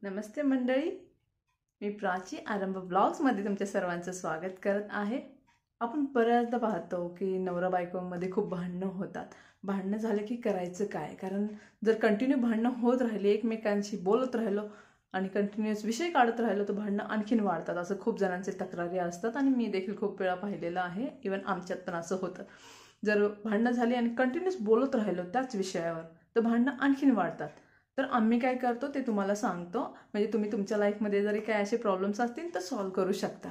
नमस्ते मंडळी, मी प्राची आरंभ ब्लॉग्समध्ये तुमच्या सर्वांचं स्वागत करत आहे. आपण बऱ्याचदा पाहतो की नवरा बायकोमध्ये खूप भांडणं होतात. भांडणं झाले की करायचं काय? कारण जर कंटिन्यू भांडणं होत राहिली, एकमेकांशी बोलत राहिलो आणि कंटिन्युअस विषय काढत राहिलो तर भांडणं आणखीन वाढतात. असं खूप जणांचे तक्रारी असतात आणि मी देखील खूप वेळा पाहिलेलं आहे. इवन आमच्यात पण असं होतं. जर भांडणं झाली आणि कंटिन्युअस बोलत राहिलो त्याच विषयावर तर भांडणं आणखीन वाढतात. तर आम्ही काय करतो ते तुम्हाला सांगतो. म्हणजे तुम्ही तुमच्या लाईफमध्ये जरी काय असे प्रॉब्लेम्स असतील तर सॉल्व्ह करू शकता.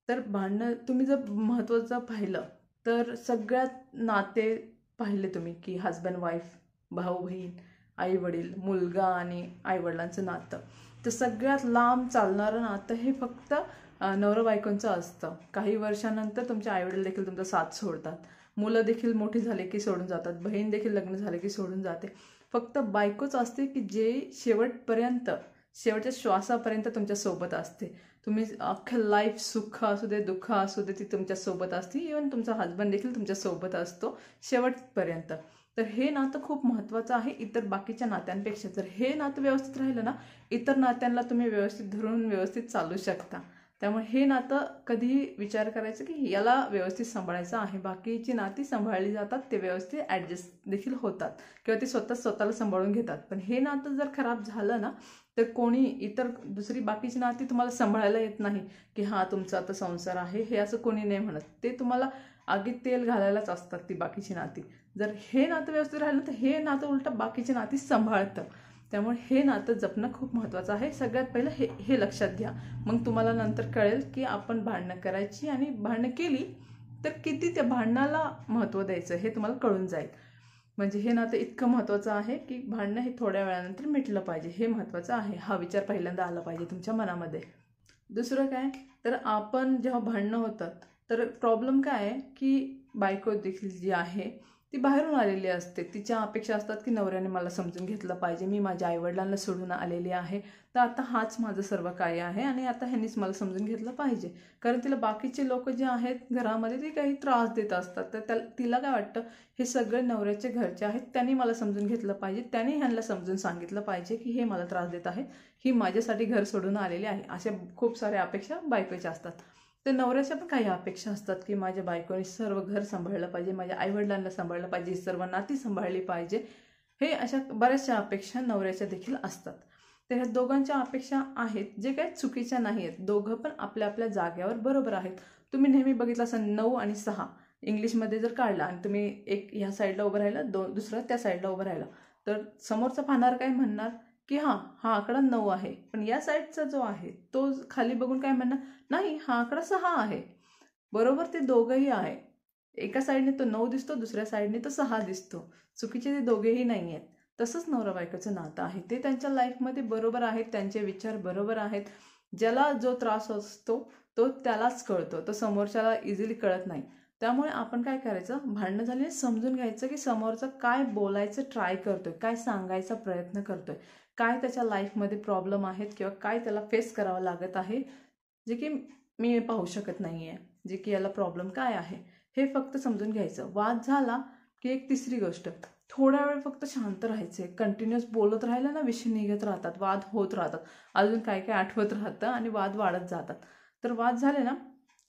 तर भांडणं तुम्ही जर महत्त्वाचं पाहिलं तर सगळ्यात नाते पाहिले तुम्ही की हजबंड वाईफ, भाऊ बहीण, आई वडील, मुलगा आणि आई वडिलांचं नातं. तर सगळ्यात लांब चालणारं नातं हे फक्त नवरा बायकोंचं असतं. काही वर्षानंतर तुमचे आई वडील देखील तुमचा साथ सोडतात. मुलं देखील मोठी झाले की सोडून जातात. बहीण देखील लग्न झाले की सोडून जाते. फक्त बायकोच असते की जे शेवटपर्यंत, शेवटच्या श्वासापर्यंत तुमच्या सोबत असते. तुम्ही अख्खं लाईफ सुख असू दे दुःख असू दे ती तुमच्या सोबत असते. इवन तुमचा हजबंड देखील तुमच्या सोबत असतो शेवटपर्यंत. तर हे नातं खूप महत्त्वाचं आहे इतर बाकीच्या नात्यांपेक्षा. जर हे नातं व्यवस्थित राहिलं ना, इतर नात्यांना तुम्ही व्यवस्थित धरून व्यवस्थित चालू शकता. त्यामुळे हे नातं कधीही विचार करायचं की याला व्यवस्थित सांभाळायचं आहे. बाकीची नाती सांभाळली जातात, ते व्यवस्थित ॲडजस्ट देखील होतात किंवा ते स्वतःला सांभाळून घेतात. पण हे नातं जर खराब झालं ना तर कोणी इतर दुसरी बाकीची नाती तुम्हाला सांभाळायला येत नाही की हां तुमचा आता संसार आहे, हे असं कोणी नाही म्हणत. ते तुम्हाला आगीत तेल घालायलाच असतात ती बाकीची नाती. जर हे नातं व्यवस्थित राहिलं तर हे नातं उलटं बाकीची नाती सांभाळतं. त्यामुळे हे नातं जपणं खूप महत्त्वाचं आहे. सगळ्यात पहिलं हे लक्षात घ्या. मग तुम्हाला नंतर कळेल की आपण भांडणं करायची आणि भांडणं केली तर किती त्या भांडणाला महत्त्व द्यायचं हे तुम्हाला कळून जाईल. म्हणजे हे नातं इतकं महत्त्वाचं आहे की भांडणं हे थोड्या वेळानंतर मिटलं पाहिजे, हे महत्त्वाचं आहे. हा विचार पहिल्यांदा आला पाहिजे तुमच्या मनामध्ये. दुसरं काय, तर आपण जेव्हा भांडणं होतात तर प्रॉब्लेम काय आहे की बायको देखील जी आहे ती बाहेरून आलेली असते. तिच्या अपेक्षा असतात की नवऱ्याने मला समजून घेतलं पाहिजे. मी माझ्या आईवडिलांना सोडून आलेली आहे, तर आता हाच माझं सर्व काही आहे आणि आता ह्यांनीच मला समजून घेतलं पाहिजे. कारण तिला बाकीचे लोक जे आहेत घरामध्ये ते काही त्रास देत असतात. तर तिला काय वाटतं, हे सगळे नवऱ्याचे घरचे आहेत, त्यांनी मला समजून घेतलं पाहिजे, त्यांनी ह्यांना समजून सांगितलं पाहिजे की हे मला त्रास देत आहे, ही माझ्यासाठी घर सोडून आलेली आहे. अशा खूप साऱ्या अपेक्षा बायकोच्या असतात. तर नवऱ्याच्या पण काही अपेक्षा असतात की माझ्या बायकोने सर्व घर सांभाळलं पाहिजे, माझ्या आईवडिलांना सांभाळलं पाहिजे, सर्व नाती सांभाळली पाहिजे. हे अशा बऱ्याचशा अपेक्षा नवऱ्याच्या देखील असतात. तर ह्या दोघांच्या अपेक्षा आहेत जे काही चुकीच्या नाही आहेत. दोघं पण आपल्या आपल्या जाग्यावर बरोबर आहेत. तुम्ही नेहमी बघितलं असं 9 आणि 6 इंग्लिशमध्ये जर काढला आणि तुम्ही एक ह्या साईडला उभं राहिलं, दुसरं त्या साईडला उभं राहिलं, तर समोरचा पाहणार काय म्हणणार की हां हा आकडा 9 आहे. पण या साईडचा जो आहे तो खाली बघून काय म्हणणार, नाही हा आकडा 6 आहे. बरोबर ते दोघंही आहे. एका साईडने तो 9 दिसतो, दुसऱ्या साईडने तो 6 दिसतो. चुकीचे ते दोघेही नाही आहेत. तसंच नवरा बायकोचं नातं आहे. ते त्यांच्या लाईफमध्ये बरोबर आहेत, त्यांचे विचार बरोबर आहेत. ज्याला जो त्रास असतो तो त्यालाच कळतो, तो समोरच्याला इझिली कळत नाही. त्यामुळे आपण काय करायचं, भांडणं झाली समजून घ्यायचं की समोरचं काय बोलायचं ट्राय करतोय, काय सांगायचा प्रयत्न करतोय, काय त्याच्या लाईफमध्ये प्रॉब्लेम आहेत किंवा काय त्याला फेस करावं लागत आहे जे की मी पाहू शकत नाही आहे, जे की याला प्रॉब्लेम काय आहे हे फक्त समजून घ्यायचं. वाद झाला की एक तिसरी गोष्ट, थोड्या वेळ फक्त शांत राहायचे. कंटिन्युअस बोलत राहिलं ना विषय निघत राहतात, वाद होत राहतात, अजून काय काय आठवत राहतं आणि वाद वाढत जातात. तर वाद झाले ना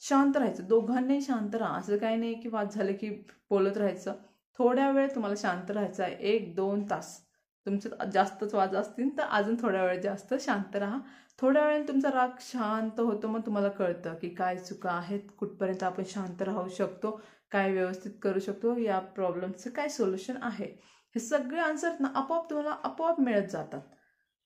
शांत राहायचं, दोघांनाही शांत राहा. असं काही नाही की वाद झाले की बोलत राहायचं. थोड्या वेळ तुम्हाला शांत राहायचं आहे, 1-2 तास. तुमचं जास्तच वाद असतील तर अजून थोड्या वेळ जास्त शांत राहा. थोड्या वेळाने तुमचा राग शांत होतो, मग तुम्हाला कळतं की काय चुका आहेत, कुठपर्यंत आपण शांत राहू शकतो, काय व्यवस्थित करू शकतो, या प्रॉब्लेमचं काय सोल्युशन आहे. हे सगळे आन्सर ना तुम्हाला आपोआप मिळत जातात.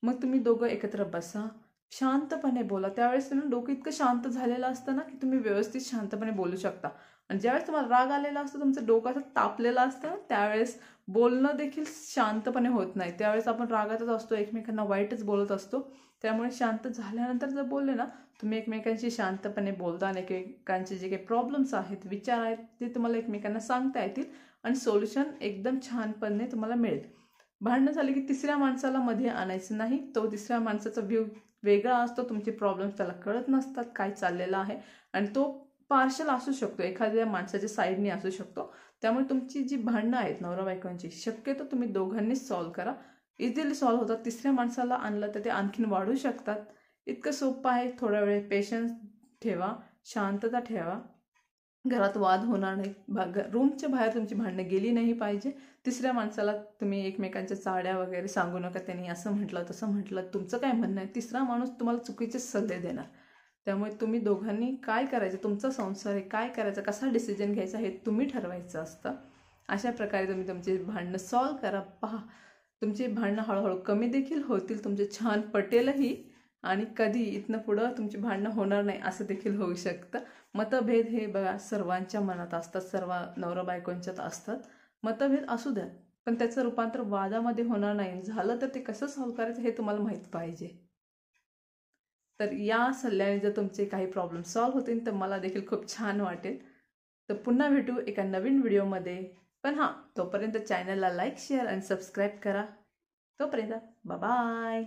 मग तुम्ही दोघं एकत्र बसा, शांतपणे बोला. त्यावेळेस तुम्ही डोकं इतकं शांत झालेलं असतं ना की तुम्ही व्यवस्थित शांतपणे बोलू शकता. आणि ज्यावेळेस तुम्हाला राग आलेला असतो, तुमचं डोकं असं तापलेलं असतं, त्यावेळेस बोलणं देखील शांतपणे होत नाही. त्यावेळेस आपण रागातच असतो, एकमेकांना वाईटच बोलत असतो. त्यामुळे शांत झाल्यानंतर जर बोलले ना, तुम्ही एकमेकांशी शांतपणे बोलता आणि एकमेकांचे जे काही प्रॉब्लेम्स आहेत, विचार आहेत, ते तुम्हाला एकमेकांना सांगता येतील आणि सोल्युशन एकदम छानपणे तुम्हाला मिळेल. भांडणं झाली की तिसऱ्या माणसाला मध्ये आणायचं नाही. तो तिसऱ्या माणसाचा व्ह्यू वेगळा असतो, तुमचे प्रॉब्लेम्स त्याला कळत नसतात काय चाललेलं आहे आणि तो पार्शल असू शकतो, एखाद्या माणसाच्या साईडने असू शकतो. त्यामुळे तुमची जी भांडणं आहेत नवरा बायकोंची, शक्यतो तुम्ही दोघांनीच सॉल्व्ह करा. इझिली सॉल्व्ह होतात. तिसऱ्या माणसाला आणलं तर ते आणखीन वाढू शकतात. इतकं सोपं आहे. थोडा वेळ पेशन्स ठेवा, शांतता ठेवा, घरात वाद होणार नाही. रूमच्या बाहेर तुमची भांडणं गेली नाही पाहिजे. तिसऱ्या माणसाला तुम्ही एकमेकांच्या चाड्या वगैरे सांगू नका. त्यांनी असं म्हटलं तसं म्हटलं, तुमचं काय म्हणणं आहे. तिसरा माणूस तुम्हाला चुकीचे सल्ले देणार. त्यामुळे तुम्ही दोघांनी काय करायचं, तुमचा संसार आहे, काय करायचं, कसा डिसिजन घ्यायचा हे तुम्ही ठरवायचं असतं. अशा प्रकारे तुम्ही तुमचे भांडणं सॉल्व्ह करा. पहा, तुमची भांडणं हळूहळू कमी देखील होतील, तुमचे छान पटेलही, आणि कधी इथनं पुढं तुमची भांडणं होणार नाही असं देखील होऊ शकतं. मतभेद हे बघा सर्वांच्या मनात असतात, सर्व नवरा बायकोंच्यात असतात. मतभेद असू द्या, पण त्याचं रूपांतर वादामध्ये होणार नाही. झालं तर ते कसं सॉल्व्ह करायचं हे तुम्हाला माहीत पाहिजे. तर या सल्ल्याने जर तुमचे काही प्रॉब्लेम सॉल्व्ह होतील तर मला देखील खूप छान वाटेल. तर पुन्हा भेटू एका नवीन व्हिडिओमध्ये. पण हां, तोपर्यंत चॅनलला लाईक, शेअर आणि सबस्क्राईब करा. तोपर्यंत बाय.